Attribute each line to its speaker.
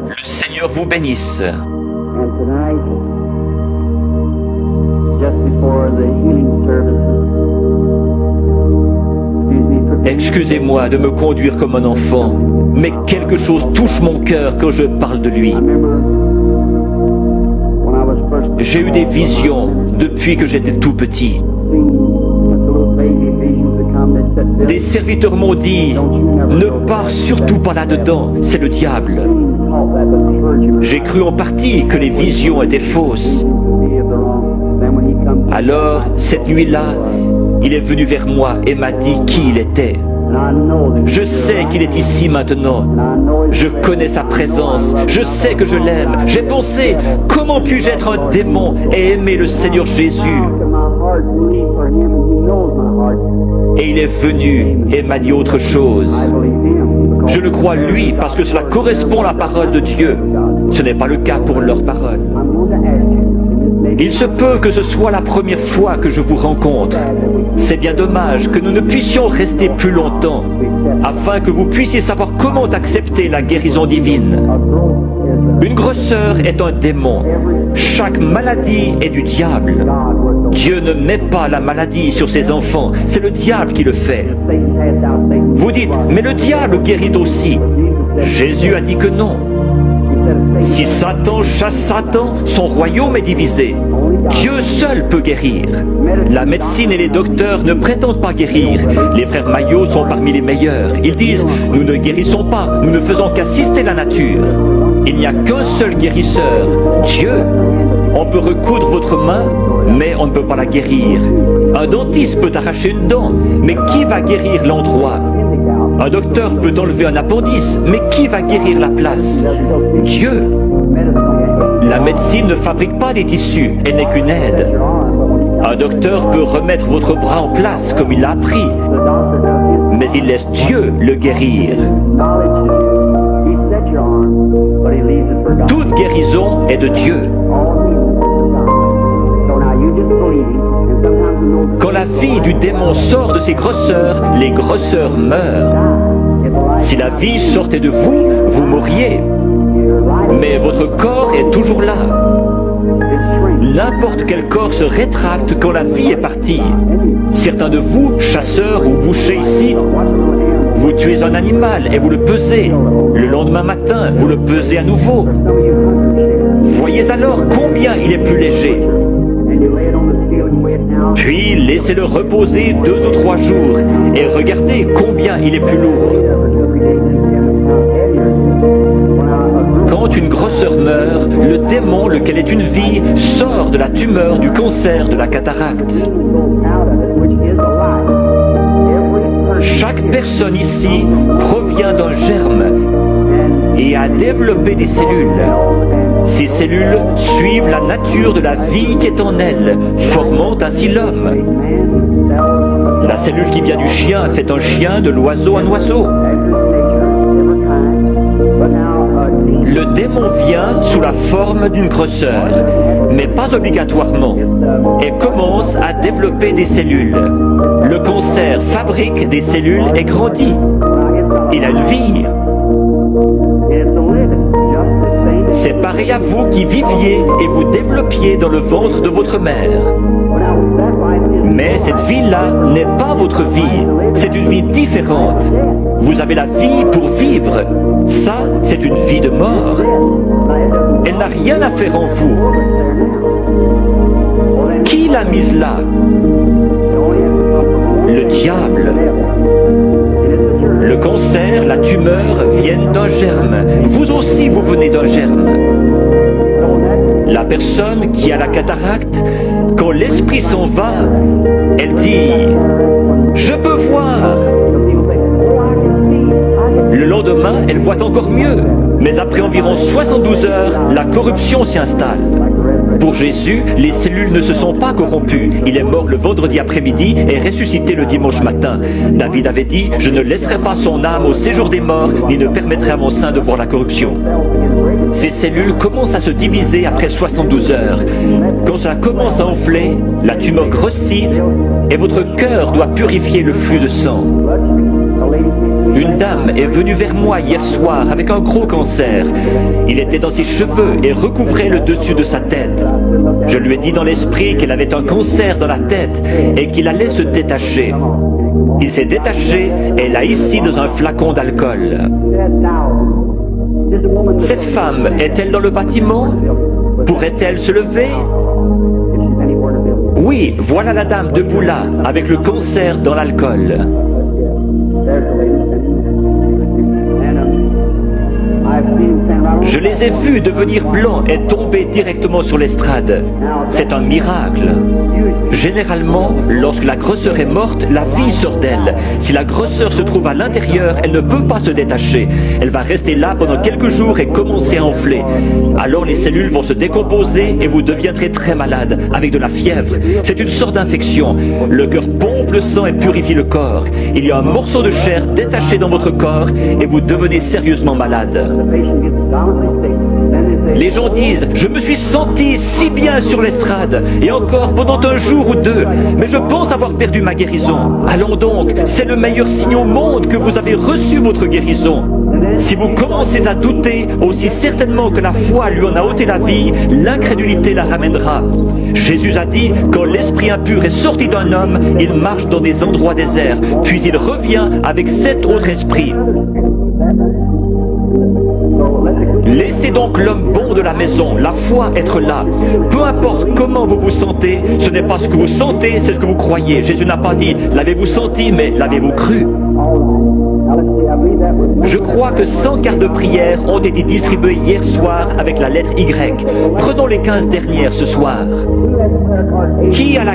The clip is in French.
Speaker 1: Le Seigneur vous bénisse.
Speaker 2: And tonight, just before the healing services,
Speaker 1: Excusez-moi de me conduire comme un enfant, mais quelque chose touche mon cœur quand je parle de lui.
Speaker 2: I remember when I was first
Speaker 1: J'ai eu des visions depuis que j'étais tout petit.
Speaker 2: seeing the little baby visions that come that said,
Speaker 1: Des
Speaker 2: "Bill,
Speaker 1: serviteurs m'ont dit, ne pars surtout pas là-dedans, c'est le diable.
Speaker 2: taught that, but the clergy
Speaker 1: J'ai cru en partie que les visions étaient fausses.
Speaker 2: would be of the wrong." Then when he comes,
Speaker 1: Alors, cette nuit-là, il est venu vers moi et m'a dit qui il était.
Speaker 2: and I know that
Speaker 1: Je sais qu'il est ici maintenant.
Speaker 2: and I know his
Speaker 1: Je connais sa présence. Je sais que je l'aime. J'ai pensé, comment puis-je être un démon et aimer le Seigneur Jésus?
Speaker 2: How can my heart believe for him, and he knows my heart.
Speaker 1: Et il est venu et m'a dit autre chose.
Speaker 2: I believe him because
Speaker 1: Je le crois lui parce que cela correspond à la parole de Dieu. Ce n'est pas le cas pour leur parole.
Speaker 2: I'm going to ask you.
Speaker 1: Il se peut que ce soit la première fois que je vous rencontre. C'est bien dommage que nous ne puissions rester plus longtemps, afin que vous puissiez savoir comment accepter la guérison divine. Une grosseur est un démon. Chaque maladie est du diable. Dieu ne met pas la maladie sur ses enfants, c'est le diable qui le fait. Vous dites, mais le diable guérit aussi. Jésus a dit que non. Si Satan chasse Satan, son royaume est divisé. Dieu seul peut guérir. La médecine et les docteurs ne prétendent pas guérir. Les frères Maillot sont parmi les meilleurs. Ils disent, nous ne guérissons pas, nous ne faisons qu'assister la nature. Il n'y a qu'un seul guérisseur, Dieu. On peut recoudre votre main, mais on ne peut pas la guérir. Un dentiste peut arracher une dent, mais qui va guérir l'endroit? Un docteur peut enlever un appendice, mais qui va guérir la place? Dieu. La médecine ne fabrique pas des tissus, elle n'est qu'une aide. Un docteur peut remettre votre bras en place comme il l'a appris, mais il laisse Dieu le guérir. Toute guérison est de Dieu. Quand la vie du démon sort de ses grosseurs, les grosseurs meurent. Si la vie sortait de vous, vous mourriez. Mais votre corps est toujours là. N'importe quel corps se rétracte quand la vie est partie. Certains de vous, chasseurs ou bouchers ici, vous tuez un animal et vous le pesez. Le lendemain matin, vous le pesez à nouveau. Voyez alors combien il est plus léger. Puis laissez-le reposer 2 ou 3 jours et regardez combien il est plus lourd. Quand une grosseur meurt, le démon, lequel est une vie, sort de la tumeur, du cancer, de la cataracte. Chaque personne ici provient d'un germe et a développé des cellules. Ces cellules suivent la nature de la vie qui est en elle, formant ainsi l'homme. La cellule qui vient du chien fait un chien, de l'oiseau un oiseau. Le démon vient sous la forme d'une grosseur, mais pas obligatoirement, et commence à développer des cellules. Le cancer fabrique des cellules et grandit. Il a une vie. C'est pareil à vous qui viviez et vous développiez dans le ventre de votre mère. Mais cette vie-là n'est pas votre vie, c'est une vie différente. Vous avez la vie pour vivre. Ça, c'est une vie de mort. Elle n'a rien à faire en vous. Qui l'a mise là? Le diable. Le cancer, la tumeur viennent d'un germe. Vous aussi, vous venez d'un germe. La personne qui a la cataracte, quand l'esprit s'en va, elle dit « Je peux voir ». Le lendemain, elle voit encore mieux. Mais après environ 72 heures, la corruption s'y installe. Pour Jésus, les cellules ne se sont pas corrompues. Il est mort le vendredi après-midi et ressuscité le dimanche matin. David avait dit, je ne laisserai pas son âme au séjour des morts, ni ne permettrai à mon sein de voir la corruption. Ces cellules commencent à se diviser après 72 heures. Quand ça commence à enfler, la tumeur grossit et votre cœur doit purifier le flux de sang. Une dame est venue vers moi hier soir avec un gros cancer. Il était dans ses cheveux et recouvrait le dessus de sa tête. Je lui ai dit dans l'esprit qu'elle avait un cancer dans la tête et qu'il allait se détacher. Il s'est détaché et l'a ici dans un flacon d'alcool. Cette femme est-elle dans le bâtiment? Pourrait-elle se lever? Oui, voilà la dame debout là, avec le cancer dans l'alcool. Je les ai vus devenir blancs et tomber directement sur l'estrade. C'est un miracle. Généralement, lorsque la grosseur est morte, la vie sort d'elle. Si la grosseur se trouve à l'intérieur, elle ne peut pas se détacher. Elle va rester là pendant quelques jours et commencer à enfler. Alors les cellules vont se décomposer et vous deviendrez très malade, avec de la fièvre. C'est une sorte d'infection. Le cœur pompe le sang et purifie le corps. Il y a un morceau de chair détaché dans votre corps et vous devenez sérieusement malade. Les gens disent « Je me suis senti si bien sur l'estrade, et encore pendant un jour ou deux, mais je pense avoir perdu ma guérison. Allons donc, c'est le meilleur signe au monde que vous avez reçu votre guérison. Si vous commencez à douter, aussi certainement que la foi lui en a ôté la vie, l'incrédulité la ramènera. Jésus a dit, quand l'esprit impur est sorti d'un homme, il marche dans des endroits déserts, puis il revient avec 7 autres esprits. Laissez donc l'homme bon de la maison, la foi être là. Peu importe comment vous vous sentez, ce n'est pas ce que vous sentez, c'est ce que vous croyez. Jésus n'a pas dit, l'avez-vous senti, mais l'avez-vous cru? Je crois que 100 cartes de prière ont été distribuées hier soir avec la lettre Y. Prenons les 15 dernières ce soir. Qui a la